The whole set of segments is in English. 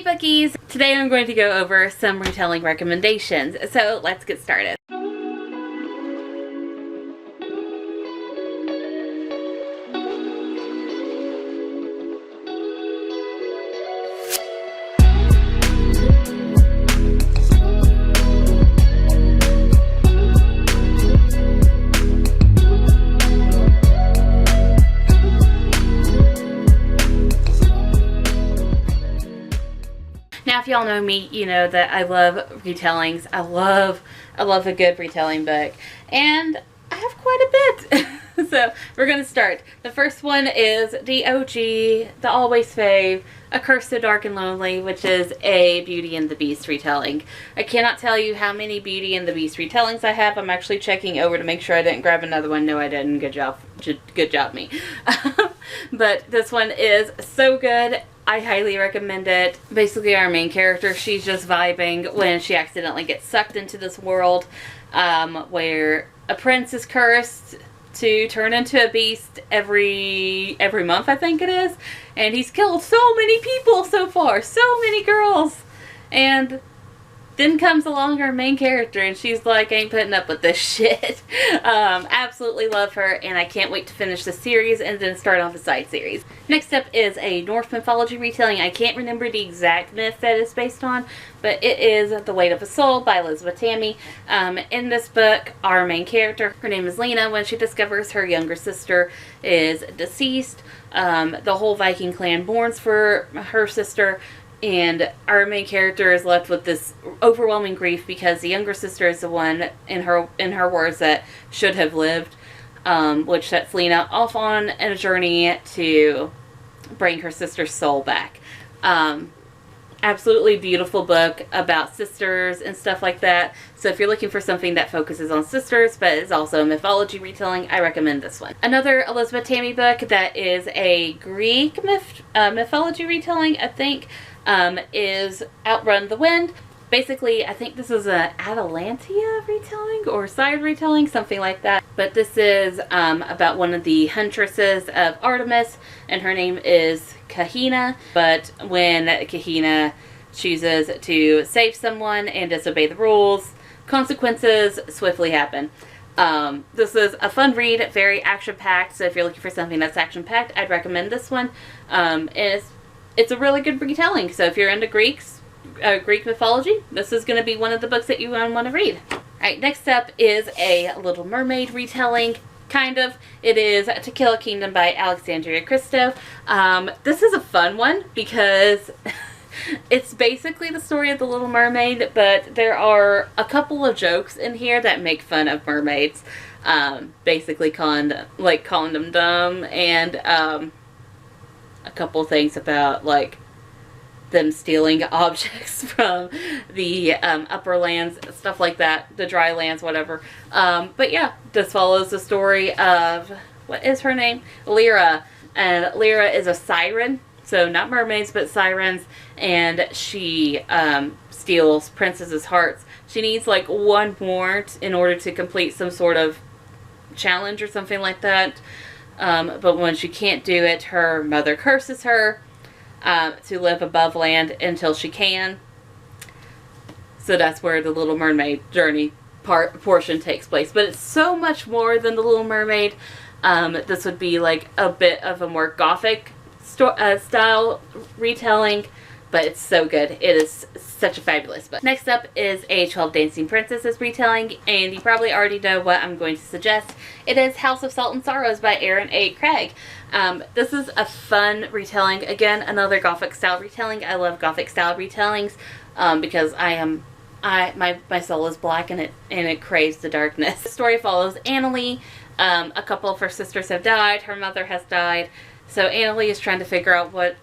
Hey Bookies! Today I'm going to go over some retelling recommendations, so let's get started. Now, if y'all know me, you know that I love retellings. I love a good retelling book, and I have quite a bit. So we're gonna start. The first one is the OG, the always fave, A Curse So Dark and Lonely, which is a Beauty and the Beast retelling. I cannot tell you how many Beauty and the Beast retellings I have. I'm actually checking over to make sure I didn't grab another one. No, I didn't. Good job, me. But this one is so good. I highly recommend it. Basically, our main character, she's just vibing when she accidentally gets sucked into this world where a prince is cursed to turn into a beast every month, I think it is. And he's killed so many people so far, so many girls. And then comes along our main character, and she's like, ain't putting up with this shit. Absolutely love her, and I can't wait to finish the series and then start off a side series. Next up is a Norse mythology retelling. I can't remember the exact myth that it's based on, but it is The Weight of a Soul by Elizabeth Tammi. In this book, our main character, her name is Lena, when she discovers her younger sister is deceased. The whole Viking clan mourns for her sister, and our main character is left with this overwhelming grief because the younger sister is the one, in her words, that should have lived, which sets Lena off on a journey to bring her sister's soul back. Absolutely beautiful book about sisters and stuff like that. So if you're looking for something that focuses on sisters but is also a mythology retelling, I recommend this one. Another Elizabeth Tammi book that is a Greek mythology retelling, I think, is Outrun the Wind. Basically, I think this is a Atalantia retelling or side retelling, something like that. But this is about one of the huntresses of Artemis, and her name is Kahina. But when Kahina chooses to save someone and disobey the rules, consequences swiftly happen. This is a fun read, very action-packed, so if you're looking for something that's action-packed, I'd recommend this one. It's a really good retelling, so if you're into Greek mythology, this is going to be one of the books that you want to read. Alright, next up is a Little Mermaid retelling, kind of. It is To Kill a Kingdom by Alexandria Christo. This is a fun one because it's basically the story of the Little Mermaid, but there are a couple of jokes in here that make fun of mermaids. Basically calling them dumb, and a couple things about, like, them stealing objects from the upper lands, stuff like that, the dry lands, whatever. But yeah, this follows the story of, what is her name? Lyra. And Lyra is a siren, so not mermaids, but sirens, and she steals princesses' hearts. She needs, like, one more in order to complete some sort of challenge or something like that. But when she can't do it, her mother curses her to live above land until she can. So that's where the Little Mermaid journey portion takes place. But it's so much more than the Little Mermaid. This would be like a bit of a more gothic style retelling, but it's so good. It is such a fabulous book. Next up is a 12 Dancing Princesses retelling, and you probably already know what I'm going to suggest. It is House of Salt and Sorrows by Erin A. Craig. This is a fun retelling. Again, another gothic style retelling. I love gothic style retellings because my soul is black and it craves the darkness. The story follows Annalie. A couple of her sisters have died. Her mother has died. So Annalie is trying to figure out what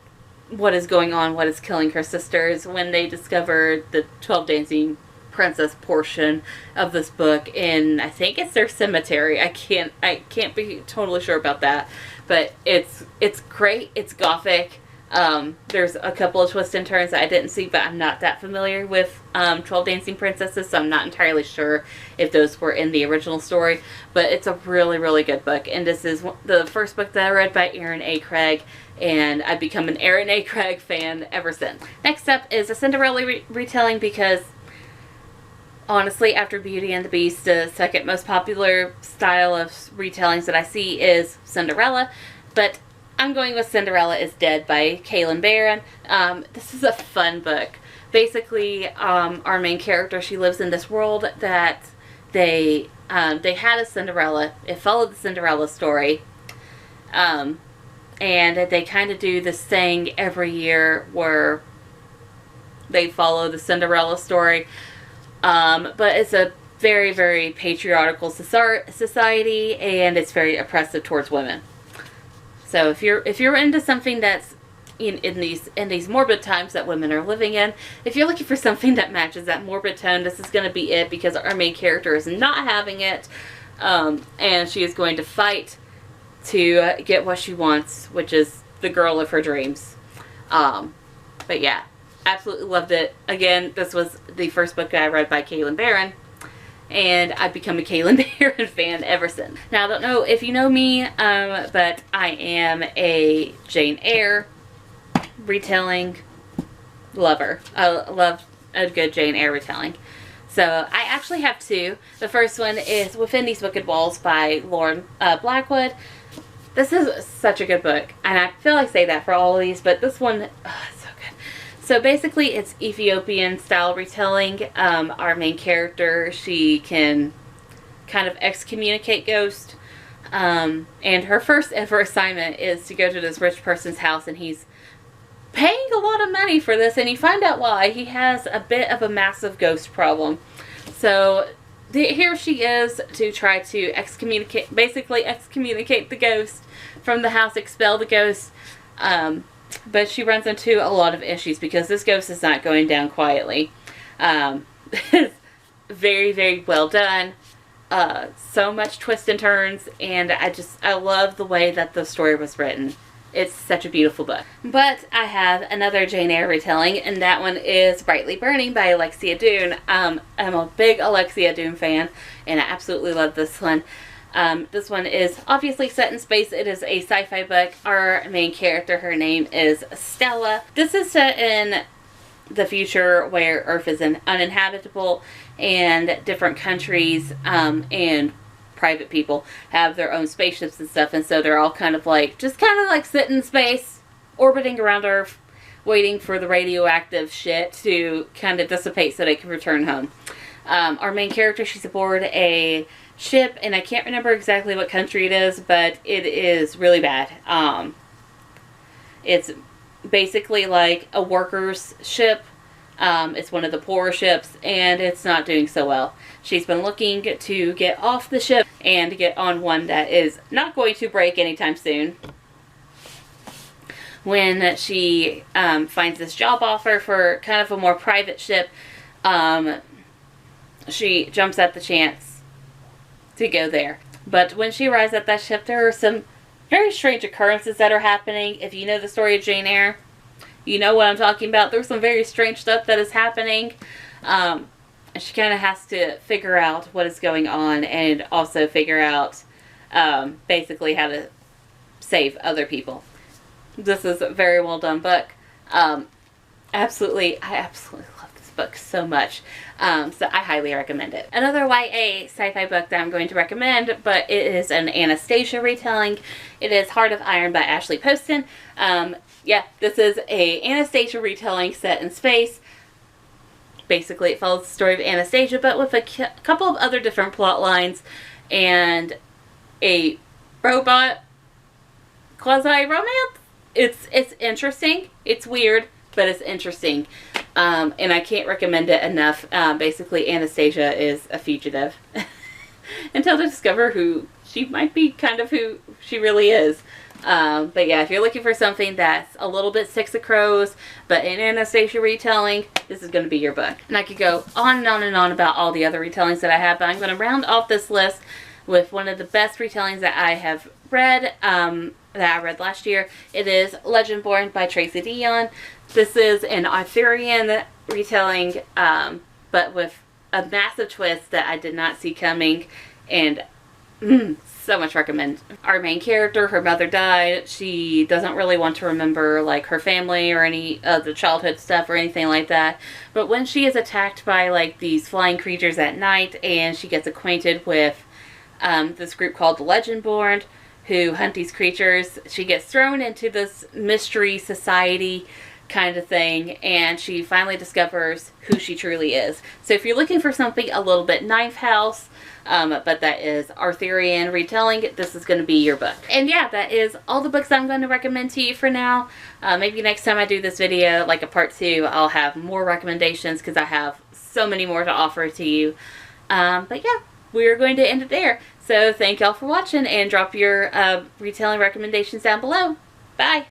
is going on, what is killing her sisters, when they discover the 12 Dancing Princess portion of this book in, I think it's their cemetery. I can't be totally sure about that, but it's great. It's gothic. There's a couple of twists and turns that I didn't see, but I'm not that familiar with 12 Dancing Princesses, so I'm not entirely sure if those were in the original story. But it's a really, really good book, and this is the first book that I read by Erin A. Craig, and I've become an Erin A. Craig fan ever since. Next up is a Cinderella retelling, because honestly, after Beauty and the Beast, the second most popular style of retellings that I see is Cinderella, but I'm going with Cinderella is Dead by Kalynn Bayron. This is a fun book. Basically, our main character, she lives in this world that they had a Cinderella. It followed the Cinderella story. And they kind of do this thing every year where they follow the Cinderella story. But it's a very, very patriarchal society, and it's very oppressive towards women. So if you're into something that's in these morbid times that women are living in, if you're looking for something that matches that morbid tone, this is going to be it, because our main character is not having it, and she is going to fight to get what she wants, which is the girl of her dreams. But yeah, absolutely loved it. Again, this was the first book I read by Kalynn Bayron, and I've become a Kalynn Bayron fan ever since. Now, I don't know if you know me, but I am a Jane Eyre retelling lover. I love a good Jane Eyre retelling. So, I actually have two. The first one is Within These Wicked Walls by Lauren Blackwood. This is such a good book, and I feel like I say that for all of these, but this one, is so good. So basically, it's Ethiopian style retelling. Our main character, she can kind of excommunicate ghosts. And her first ever assignment is to go to this rich person's house, and he's paying a lot of money for this, and you find out why. He has a bit of a massive ghost problem. So here she is to try to basically excommunicate the ghost from the house, expel the ghost. But she runs into a lot of issues because this ghost is not going down quietly. It's very, very well done. So much twists and turns, and I love the way that the story was written. It's such a beautiful book. But I have another Jane Eyre retelling, and that one is Brightly Burning by Alexia Doon. I'm a big Alexia Doon fan, and I absolutely love this one. This one is obviously set in space. It is a sci-fi book. Our main character, her name is Stella. This is set in the future where Earth is uninhabitable, and different countries and private people have their own spaceships and stuff, and so they're all kind of like sitting in space, orbiting around Earth, waiting for the radioactive shit to kind of dissipate so they can return home. Our main character, she's aboard a ship, and I can't remember exactly what country it is, but it is really bad. It's basically like a worker's ship. It's one of the poorer ships, and it's not doing so well. She's been looking to get off the ship and to get on one that is not going to break anytime soon, when she finds this job offer for kind of a more private ship. She jumps at the chance to go there. But when she arrives at that ship, there are some very strange occurrences that are happening. If you know the story of Jane Eyre, you know what I'm talking about. There's some very strange stuff that is happening. And she kind of has to figure out what is going on, and also figure out basically how to save other people. This is a very well done book. I absolutely love this book so much. So I highly recommend it. Another YA sci-fi book that I'm going to recommend, but it is an Anastasia retelling. It is Heart of Iron by Ashley Poston. Yeah, this is a Anastasia retelling set in space. Basically, it follows the story of Anastasia, but with a couple of other different plot lines and a robot quasi-romance. It's interesting. It's weird, but it's interesting. And I can't recommend it enough. Basically, Anastasia is a fugitive until they discover who she might be, kind of who she really is. But yeah, if you're looking for something that's a little bit Six of Crows, but in Anastasia retelling, this is going to be your book. And I could go on and on and on about all the other retellings that I have, but I'm going to round off this list with one of the best retellings that I have read, that I read last year. It is Legendborn by Tracy Deonn. This is an Arthurian retelling, but with a massive twist that I did not see coming, and so much recommend. Our main character, her mother died. She doesn't really want to remember like her family or any of the childhood stuff or anything like that. But when she is attacked by like these flying creatures at night, and she gets acquainted with this group called the Legendborn, who hunt these creatures, she gets thrown into this mystery society kind of thing, and she finally discovers who she truly is. So if you're looking for something a little bit Ninth House, but that is Arthurian retelling, this is going to be your book. And yeah, that is all the books I'm going to recommend to you for now. Maybe next time I do this video, like a part 2, I'll have more recommendations because I have so many more to offer to you. But yeah, we're going to end it there. So thank y'all for watching, and drop your retelling recommendations down below. Bye!